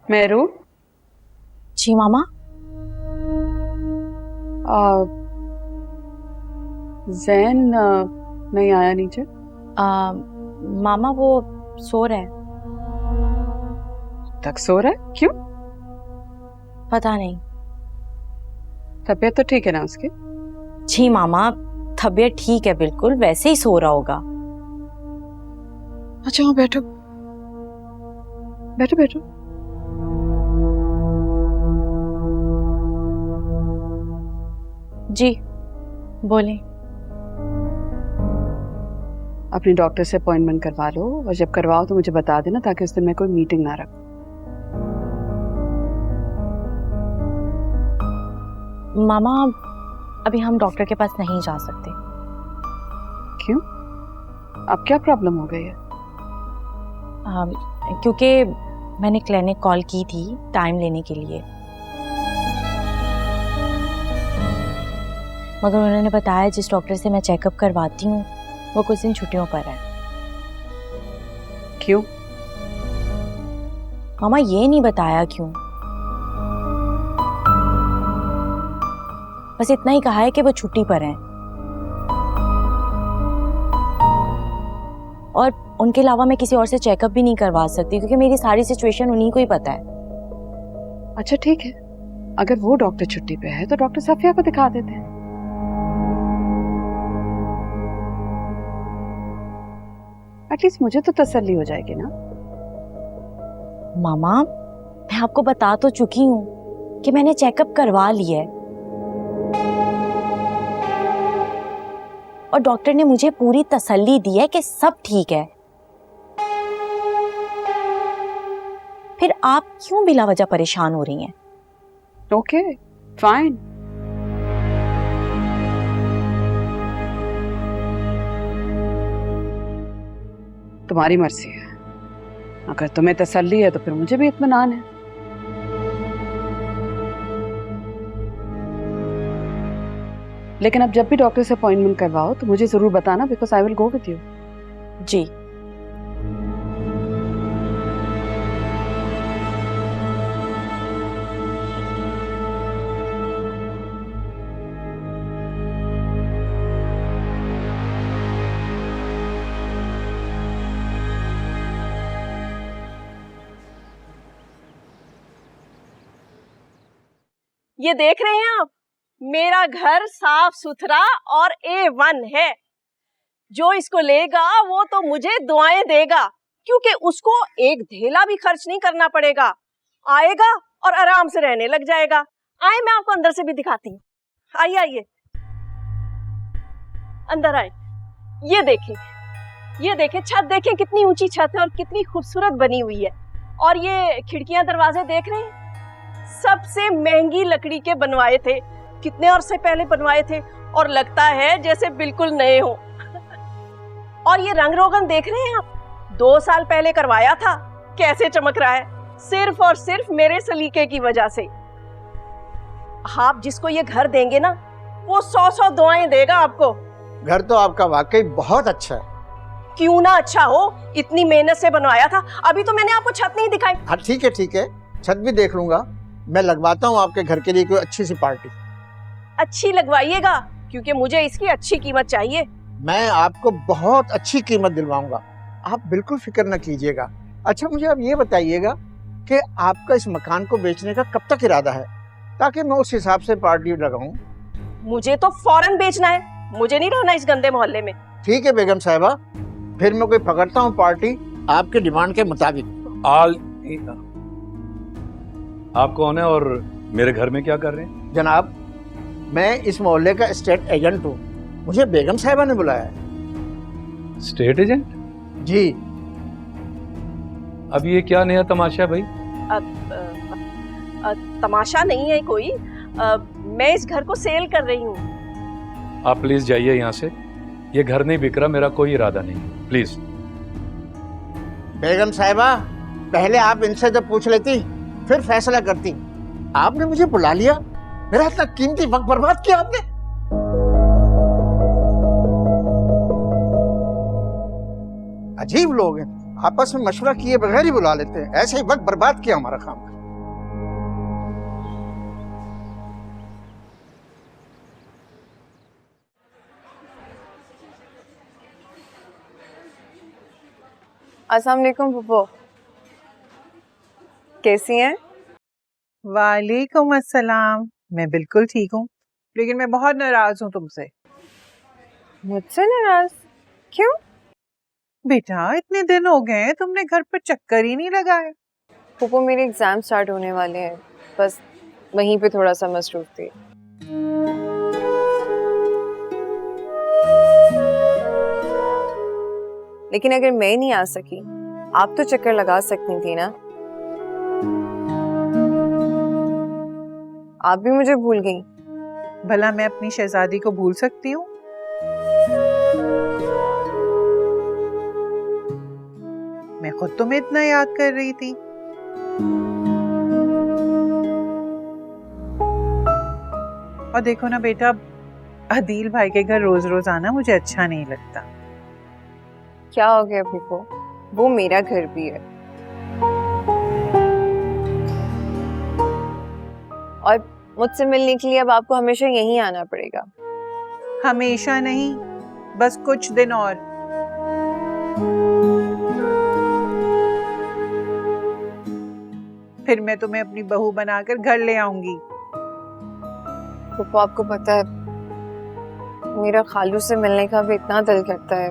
मेरू। जी मामा। जैन नहीं आया नीचे? मामा वो सो रहा है। तक सो रहा है? क्यों? पता नहीं। तबीयत तो ठीक है ना उसकी? जी मामा, तबीयत ठीक है, बिल्कुल वैसे ही सो रहा होगा। अच्छा हाँ, बैठो बैठो बैठो। जी बोले। अपनी डॉक्टर से अपॉइंटमेंट करवा लो, और जब करवाओ तो मुझे बता देना, ताकि उस दिन मैं कोई मीटिंग ना रखूं। मामा अभी हम डॉक्टर के पास नहीं जा सकते। क्यों? अब क्या प्रॉब्लम हो गई है? क्योंकि मैंने क्लिनिक कॉल की थी टाइम लेने के लिए, मगर उन्होंने बताया जिस डॉक्टर से मैं चेकअप करवाती हूँ वो कुछ दिन छुट्टियों पर है। क्यों? मामा ये नहीं बताया क्यों, बस इतना ही कहा है कि वो छुट्टी पर हैं और उनके अलावा मैं किसी और से चेकअप भी नहीं करवा सकती क्योंकि मेरी सारी सिचुएशन उन्हीं को ही पता है। अच्छा ठीक है, अगर वो डॉक्टर छुट्टी पे है तो डॉक्टर सफिया को दिखा देते हैं। एटलीस्ट मुझे तो तसल्ली हो जाएगी ना। मामा मैं आपको बता तो चुकी हूँ कि मैंने चेकअप करवा लिया है और डॉक्टर ने मुझे पूरी तसल्ली दी है कि सब ठीक है। फिर आप क्यों बिला वजह परेशान हो रही हैं? Okay fine. तुम्हारी मर्जी है, अगर तुम्हें तसल्ली है तो फिर मुझे भी इत्मीनान है। लेकिन अब जब भी डॉक्टर से अपॉइंटमेंट करवाओ तो मुझे जरूर बताना, because I will go with you. जी ये देख रहे हैं आप, मेरा घर साफ सुथरा और A1 है। जो इसको लेगा वो तो मुझे दुआएं देगा, क्योंकि उसको एक धेला भी खर्च नहीं करना पड़ेगा। आएगा और आराम से रहने लग जाएगा। आए मैं आपको अंदर से भी दिखाती हूँ। आइए आइए अंदर आए। ये देखें छत देखें, कितनी ऊंची छत है और कितनी खूबसूरत बनी हुई है। और ये खिड़कियां दरवाजे देख रहे हैं, सबसे महंगी लकड़ी के बनवाए थे, कितने अरसे पहले बनवाए थे और लगता है जैसे बिल्कुल नए हो। और ये रंग रोगन देख रहे हैं आप, 2 साल पहले करवाया था, कैसे चमक रहा है, सिर्फ और सिर्फ मेरे सलीके की वजह से। आप जिसको ये घर देंगे ना, वो 100-100 दुआएं देगा आपको। घर तो आपका वाकई बहुत अच्छा है। क्यों ना अच्छा हो, इतनी मेहनत से बनवाया था। अभी तो मैंने आपको छत नहीं दिखाई। हाँ ठीक है, छत भी देख लूंगा। मैं लगवाता हूँ आपके घर के लिए कोई अच्छी सी पार्टी। अच्छी लगवाइएगा, क्योंकि मुझे इसकी अच्छी कीमत चाहिए। मैं आपको बहुत अच्छी कीमत दिलवाऊंगा, आप बिल्कुल फिक्र न कीजिएगा। अच्छा मुझे अब ये बताइएगा कि आपका इस मकान को बेचने का कब तक इरादा है, ताकि मैं उस हिसाब से पार्टी लगाऊं। मुझे तो फौरन बेचना है, मुझे नहीं रहना इस गंदे मोहल्ले में। ठीक है बेगम साहिबा, फिर मैं कोई पकड़ता हूँ पार्टी आपके डिमांड के मुताबिक। आप कौन है और मेरे घर में क्या कर रहे हैं? जनाब मैं इस मोहल्ले का स्टेट एजेंट हूँ, मुझे बेगम साहिबा ने बुलाया है। State agent? जी। अब ये क्या नया तमाशा भाई? तमाशा नहीं है कोई, मैं इस घर को सेल कर रही हूँ। आप प्लीज जाइए यहाँ से, ये घर नहीं बिक रहा, मेरा कोई इरादा नहीं, प्लीज। बेगम साहिबा पहले आप इनसे जब पूछ लेती फिर फैसला करती। आपने मुझे बुला लिया, मेरा इतना कीमती वक्त बर्बाद किया आपने। अजीब लोग हैं आपस में मशवरा किए बगैर ही बुला लेते हैं। ऐसे ही वक्त बर्बाद किया हमारा काम। अस्सलाम वालेकुम फूफो, कैसी हैं? वालेकुम अस्सलाम। मैं बिल्कुल ठीक हूँ, लेकिन मैं बहुत नाराज हूँ तुमसे। मुझसे नाराज? क्यों? बेटा इतने दिन हो गए हैं, तुमने घर पर चक्कर ही नहीं लगाया। फूफो मेरे एग्जाम स्टार्ट होने वाले हैं, बस वहीं पे थोड़ा सा मसरूफ थी। लेकिन अगर मैं नहीं आ सकी, आप तो चक्कर लगा सकती थी ना। आप भी मुझे भूल गई। भला मैं अपनी शहजादी को भूल सकती हूँ? मैं खुद तुम्हें इतना याद कर रही थी। और देखो ना बेटा, अदील भाई के घर रोज रोज आना मुझे अच्छा नहीं लगता। क्या हो गया फूफो, वो मेरा घर भी है। और मुझसे मिलने के लिए अब आपको हमेशा यहीं आना पड़ेगा। हमेशा नहीं, बस कुछ दिन और। फिर मैं तुम्हें अपनी बहू बनाकर घर ले आऊंगी। फूफो आपको पता है, मेरा खालू से मिलने का भी इतना दिल करता है,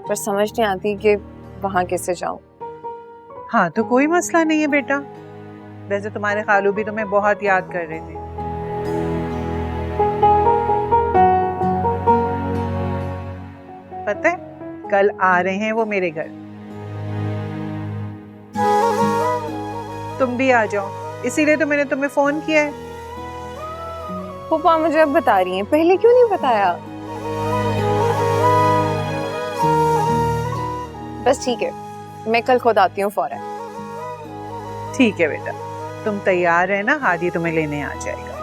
पर समझ नहीं आती कि वहां कैसे जाऊं। हाँ तो कोई मसला नहीं है बेटा। वैसे तुम्हारे खालू भी तुम्हें बहुत याद कर रहे थे। पता है कल आ रहे हैं वो मेरे घर। तुम भी आ जाओ, इसीलिए तो मैंने तुम्हें फोन किया है। फूफा मुझे अब बता रही हैं, पहले क्यों नहीं बताया? बस ठीक है, मैं कल खुद आती हूँ फौरन। ठीक है बेटा, तुम तैयार रहना, हादी तुम्हें लेने आ जाएगा।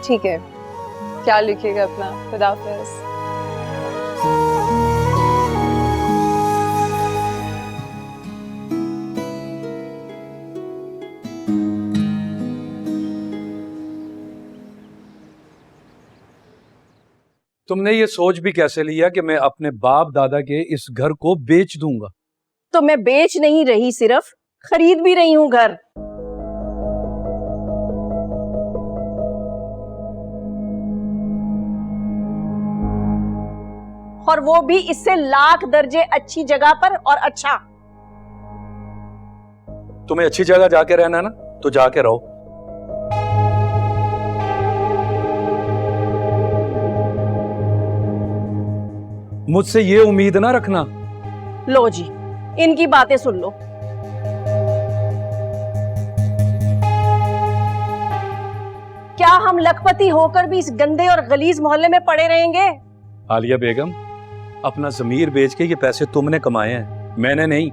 ठीक है, ख्याल रखिएगा अपना। खुदा हाफिज़। तुमने ये सोच भी कैसे लिया कि मैं अपने बाप दादा के इस घर को बेच दूंगा? तो मैं बेच नहीं रही, सिर्फ खरीद भी रही हूँ घर। और वो भी इससे लाख दर्जे अच्छी जगह पर। और अच्छा, तुम्हें अच्छी जगह जाके रहना ना, तो जाके रहो। मुझसे ये उम्मीद ना रखना। लो जी, इनकी बातें सुन लो। क्या हम लखपति होकर भी इस गंदे और गलीज मोहल्ले में पड़े रहेंगे? आलिया बेगम, अपना जमीर बेच के ये पैसे तुमने कमाए हैं, मैंने नहीं।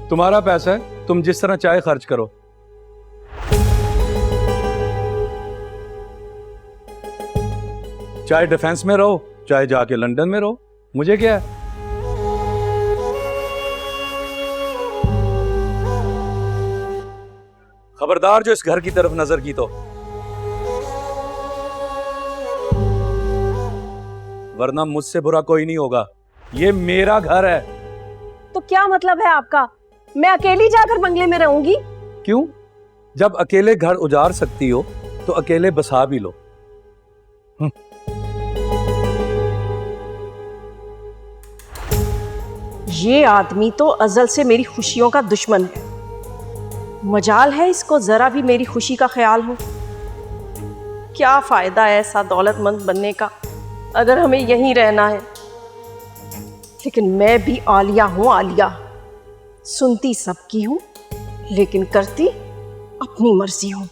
तुम्हारा पैसा है, तुम जिस तरह चाहे खर्च करो। चाहे डिफेंस में रहो, चाहे जाके लंदन में रहो, मुझे क्या है। खबरदार जो इस घर की तरफ नजर की तो, वरना मुझसे बुरा कोई नहीं होगा। ये मेरा घर है। तो क्या मतलब है आपका? मैं अकेली जाकर बंगले में रहूंगी? क्यों? जब अकेले घर उजाड़ सकती हो तो अकेले बसा भी लो। ये आदमी तो अजल से मेरी खुशियों का दुश्मन है। मजाल है इसको जरा भी मेरी खुशी का ख्याल हो। क्या फायदा है ऐसा दौलतमंद बनने का अगर हमें यहीं रहना है। लेकिन मैं भी आलिया हूं, आलिया। सुनती सबकी हूं, लेकिन करती अपनी मर्जी हूं।